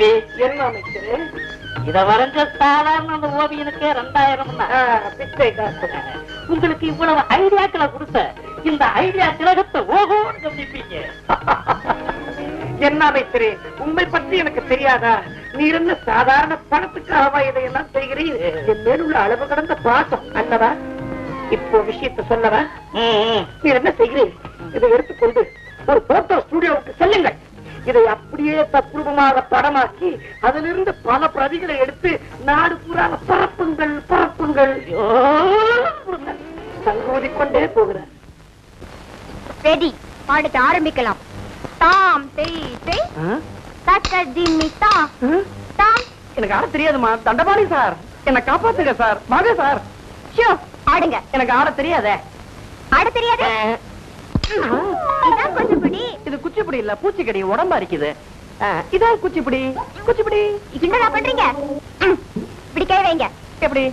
தம்பி என்ன அமைச்சரு, இத வரைஞ்ச சாதாரண அந்த ஓவியனுக்கே 2000 பிச்சை காசு. உங்களுக்கு இவ்வளவு ஐடியாக்களை கொடுத்த இந்த ஐடியா திலகத்தை ஓஹோன்னு கவனிப்பீங்க. என்ன அமைச்சரு, உண்மை பற்றி எனக்கு தெரியாதா? நீ என்ன சாதாரண பணத்துக்காகவா இதையெல்லாம் செய்கிறீர்? என் மேலுள்ள அளவு கடந்த பாசம் அல்லவா? இப்போ விஷயத்தை சொல்லவா? நீ என்ன செய்கிறீர்? இதை எடுத்துக்கொண்டு ஒரு போட்டோ ஸ்டுடியோவுக்கு செல்லுங்கள். இதை அப்படியே தத்ரூபமாக படமாக்கி அதிலிருந்து பல பிரதிகளை எடுத்து நாடு பூரா பரப்புங்கள் பரப்புங்கள். சங்கோதிக்கொண்டே போகிறார். ரெடி, பாடத்தை ஆரம்பிக்கலாம். தாம் தெய் தெய் தக்க ஜிம்மி தாம் தாம். எனக்கு ஆட தெரியாதுமா, தண்டபாணி சார், என்ன காப்பாத்துங்க சார். வாங்க சார். ஷோ, ஆடுங்க. எனக்கு ஆட தெரியாதே. ஆட தெரியாது? இதான் குச்சிப்புடி. இது குச்சிப்புடி இல்ல, பூச்சிக்கடி, உடம்பா இருக்குது. இதான் குச்சிப்புடி. குச்சிப்புடி என்னடா பண்றீங்க? இப்படி கை வைங்க. எப்படி?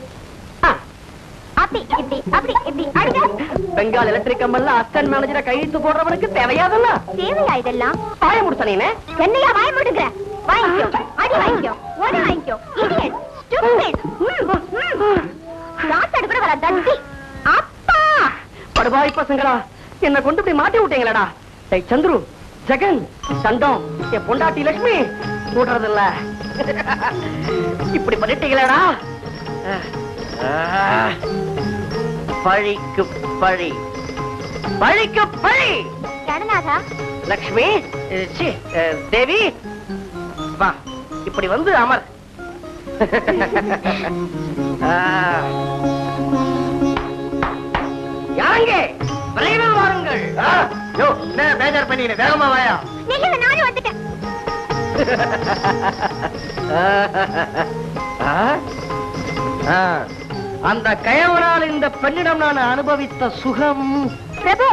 அப்படி இப்படி அப்படி இப்படி ஆடுங்க. பெங்கால் எலக்ட்ரிக் கம்பெனில அசிஸ்டன்ட் மேனேஜரா கையெழுத்து போடுறவனுக்கு தேவையாதல்ல? தேவையா இதெல்லாம்? வாய முடிச்சனே. என்னையா வாய மூடுங்க? வாங்கிக்கோ, அடி வாங்கிக்கோ, ஒரு வாங்கிக்கோ. Idiot, stupid. ராத் அடுப்புற வர தட்டி. அப்பா படுபாய் பசங்களா, என்ன கொண்டு போய் மாட்டி விட்டீங்களடா. டேய் சந்துரு, ஜெகன், சண்டம், என் பொண்டாட்டி லட்சுமி கூடுறதில்ல. இப்படி பண்ணிட்டீங்களடா. பழிக்கு பழி, பழிக்கு பழி. ஜனநாதா, லட்சுமி, தேவி, வா, இப்படி வந்து அமர். யாங்க விரைவில் வாருங்கள். பேஜார் பண்ணி வேகமா வாயா. நானும் வந்துட்டேன். அந்த கயவனால் இந்த பெண்ணிடம் நான் அனுபவித்த சுகம், பிரபு,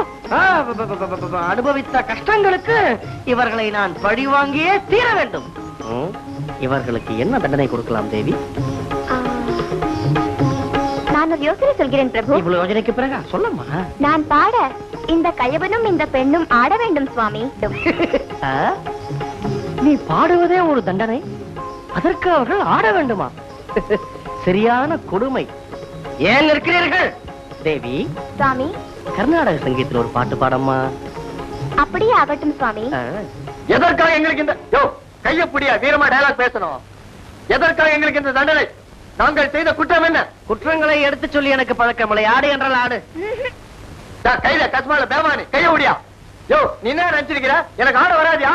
அனுபவித்த கஷ்டங்களுக்கு இவர்களை நான் பழி வாங்கியே தீர வேண்டும். இவர்களுக்கு என்ன தண்டனை கொடுக்கலாம் தேவி? நான் ஒரு யோசனை சொல்கிறேன் பிரபு. இவ்வளவு யோசனைக்கு பிறகு சொல்லம்மா. நான் பாட இந்த கயவனும் இந்த பெண்ணும் ஆட வேண்டும் சுவாமி. நீ பாடுவதே ஒரு தண்டனை, அதற்கு அவர்கள் ஆட வேண்டுமா? சரியான கொடுமை. ஏன் இருக்கிறீர்கள் தேவி? சுவாமி, கர்நாடக சங்கீதத்தில் ஒரு பாட்டு பாடம்மா. அப்படியே ஆகட்டும் சுவாமி. எதற்காக எங்களுக்கு இந்த கையப்படியா வீரமா டயலாக் பேசணும்? எதற்காக எங்களுக்கு இந்த தண்டனை? நாங்கள் செய்த குற்றம் என்ன? குற்றங்களை எடுத்து சொல்லி எனக்கு பழக்கமில்லை. ஆடு என்றால் ஆடு. கையில கஸ்மால பேமானி கைய முடியா? யோ, நீ என்ன நினைச்சிருக்கிற? எனக்கு ஆட வராதியா?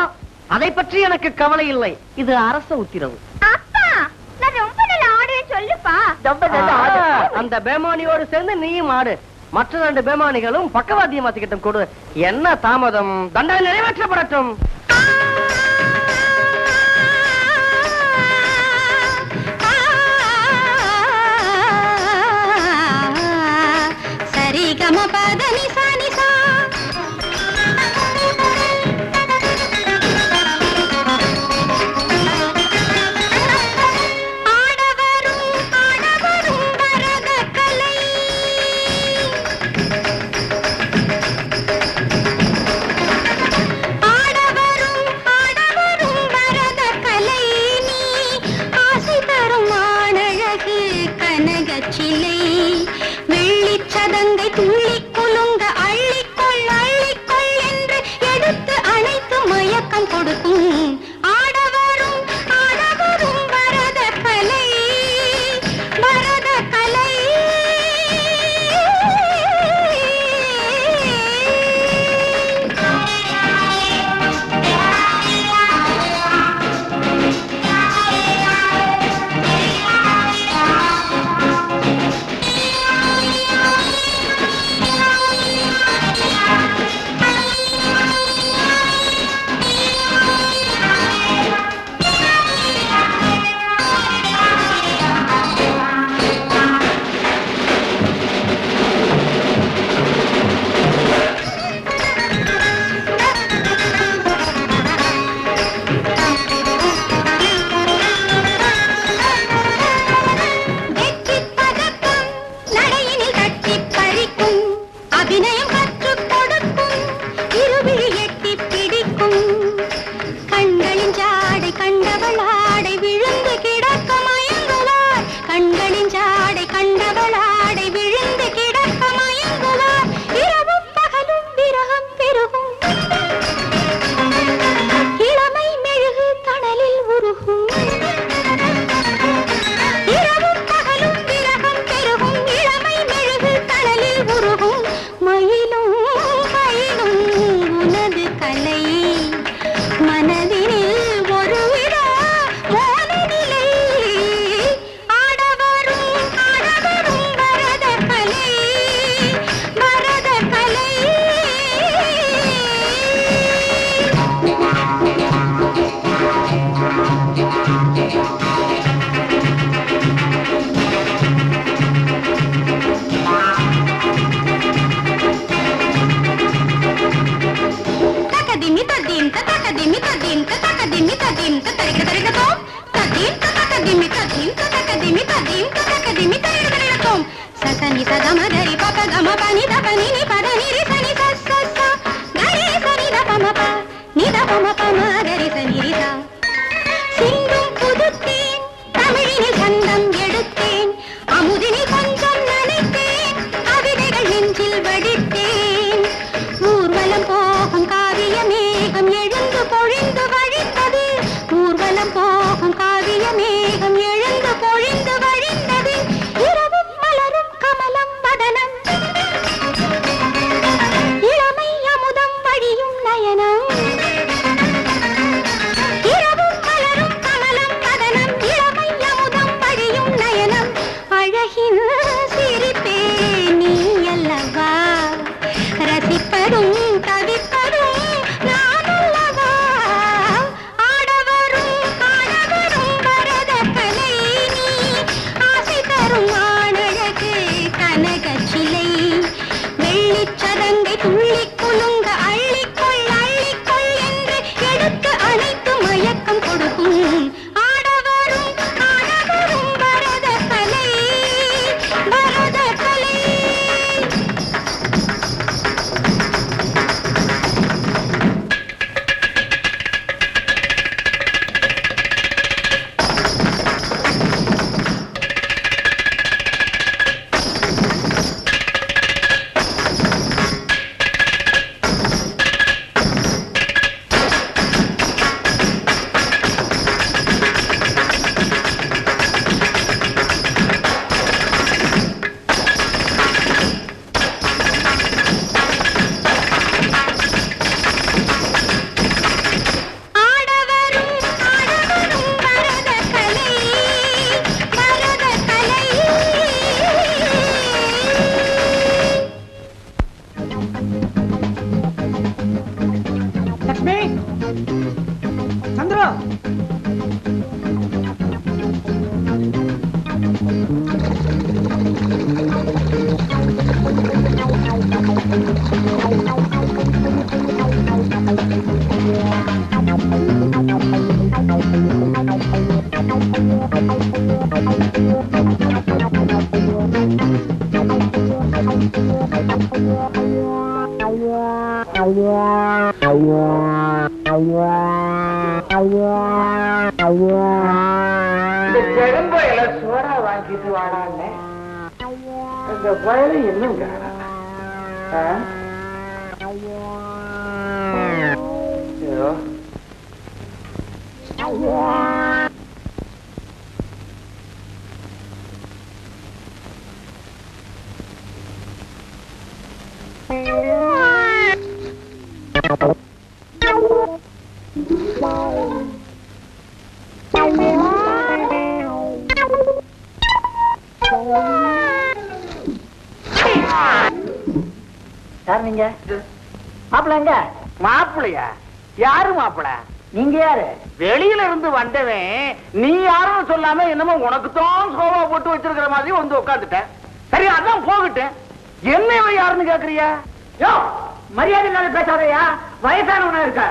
அதை பற்றி எனக்கு கவலை இல்லை. இது அரச உத்திரவு. அப்பா, நான் ரொம்ப நல்லா ஆடுவேன் சொல்லுப்பா. அந்த பேமானியோடு சேர்ந்து நீயும் ஆடு. மற்ற 2 பேமானிகளும் பக்கவாத்தியம் வாசிக்கட்டும். கொடு. என்ன தாமதம்? தண்டனை நிறைவேற்றப்படட்டும். பம பனி த பனி நி பத நிரி சனி ச ச ச கரி சனி த பம ப நி த பம பம கரி சனி ரி ச சிந்தும் புதுத்தேன் தமிழினில் சந்தம் எடுத்தேன் அமுதினில் கொஞ்சம் நனைத்தேன் கவிதைகள் நெஞ்சில் வடித்தேன் ஊர்வலம் போகும் காவிய மேகம் எழுந்து பொழிந்து வழித்தது ஊர்வலம் போகும் காவிய மேகம் எழுந்து பொழிந்து வழிந்தது இரவும் மலரும் கமலம் வதனம் இளமை அமுதம் வழியும் நயனம் இரவும் மலரும் கமலம் வதனம் இளமை அமுதம் வழியும் நயனம் அழகின் சிரிப்பே நீ அல்லவா ரசிப்பதும் தவிப்பதும் நான் அல்லவா ஆடவரும் காணவரும் பரத கலை நீ ஆசை தரும் ஆணழகு கனகச் சிலை வெள்ளிச் சதங்கை துள்ளிக் குலுங்க அள்ளிக்கொள் அள்ளிக்கொள் என்று எடுத்து அணைத்து மயக்கம் கொடுக்கும் ஆடவரும் காணவரும் பரத கலை பரத கலை ஆடவரும் ஆடவரும் பரத கலை பரத கலை லட்சுமி சந்திரா இந்த ஜெகம்பயில சோடா வாங்கிட்டு வாடான்னு இந்த பயல இன்னும் யார் நீங்க? மாப்பிள்ள எங்க? மாப்பிள்ளையா? யாரு மாப்பிள்ள? நீங்க யாரு? வெளியில இருந்து வந்தவன் நீ யாரும் சொல்லாம என்னமோ உனக்கு தான் சோபா போட்டு வச்சிருக்கிற மாதிரி வந்து உட்காந்துட்டேன். சரி அதான் போகட்டேன். என்ன இவன் யாருன்னு கேக்குறியா? யோ, மரியாதை இல்லாத பேசாதயா, வயசானவனா இருக்க.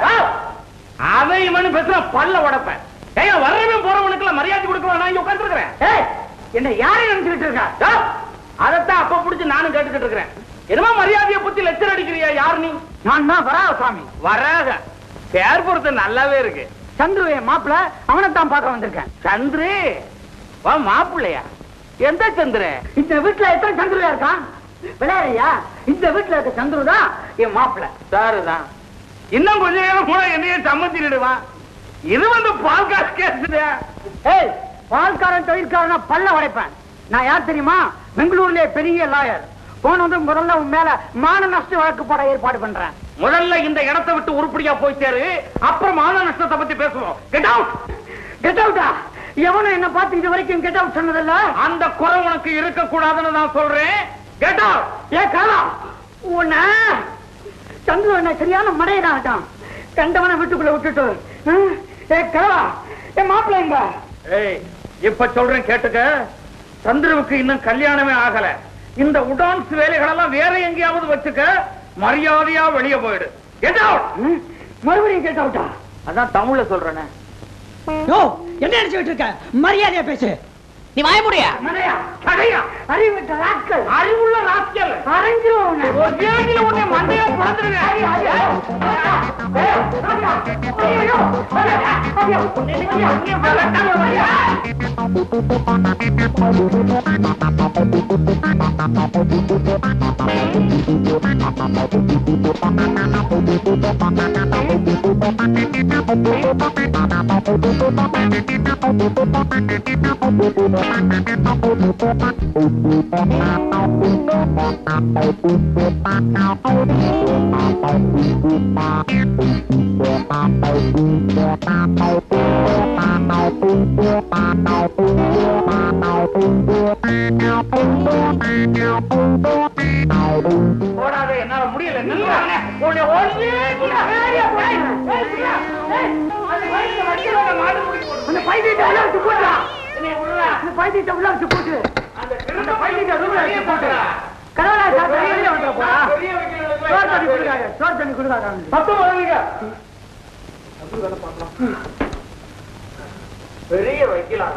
அவன் இவனு பேசுற பல்ல உடைப்பேன். ஏய், வர்றவன் போறவனுக்குள்ள மரியாதை கொடுக்க நான் இங்க உட்கார்ந்து இருக்கிறேன். ஏய், என்ன யாரை நினைச்சுக்கிட்டு இருக்கா? அதத்தான் அப்ப புடிச்சு நானும் கேட்டுக்கிட்டு இருக்கிறேன். என்னமா மரியாதையை பத்தி லெக்சர் அடிக்கிறியா? யார் நீ? நான் தான் வராக சாமி. வராக பேர் பொறுத்து நல்லாவே இருக்கு. சந்துரு மாப்பிள்ள, அவனைத்தான் பார்க்க வந்திருக்கேன். சந்திரு வா. மாப்பிள்ளையா? எந்த சந்திர? இந்த வீட்டுல எத்தனை சந்துரு இருக்கான்? விளையாடுறியா? இந்த வீட்டுல இருக்க சந்துரு தான் என் மாப்பிள்ள. சாருதான். இன்னும் கொஞ்ச நேரம் கூட என்னையே சம்மந்திடுவான். இது வந்து பால்காசு கேசுதா? ஏய், பால்காரன் தொழிற்காரனா பல்ல உடைப்பேன். நான் யார் தெரியுமா? பெங்களூர்ல பெரிய லாயர். போன வந்து முதல்ல உன் மேல மான நஷ்ட வழக்கு போட ஏற்பாடு பண்றேன். முதல்ல இந்த இடத்தை விட்டு உருப்படியா போய் சேரு, அப்புறம் மான நஷ்டத்தை பத்தி பேசுவோம். Get out. கெட் அவுட்டா? எவனும் என்ன பார்த்து இது வரைக்கும் கெட் அவுட் சொன்னதில்ல. அந்த குறை உனக்கு இருக்க கூடாதுன்னு நான் சொல்றேன். Get out. ஏ காலா, உன்ன சந்துரு என்ன சரியான மடையனாகட்டான். கண்டவனை வீட்டுக்குள்ள விட்டுட்டு. ஏ காலா, என் மாப்பிள்ள எங்க? ஏய், இப்ப சொல்றேன் கேட்டுக்க. சந்திரவுக்கு இன்னும் கல்யாணமே ஆகல. இந்த உடான்ஸ் வேலைகளெல்லாம் வேற எங்கேயாவது வச்சுக்க. மரியாதையா வெளியே போயிடு. Get out. மறுபடியும் கெட் அவுட்டா? அதான் தமிழ்ல சொல்றேனே. யோ, என்ன நினைச்சுட்டு இருக்க? மரியாதையா பேசு. நீ வாய முடியா அறிவுள்ள ராஸ்கல் அரைஞ்சிரும் ஒரு வேண்டியில உன்னை மண்டையா போடாத என்னால முடியல பெரிய வைக்கலாம்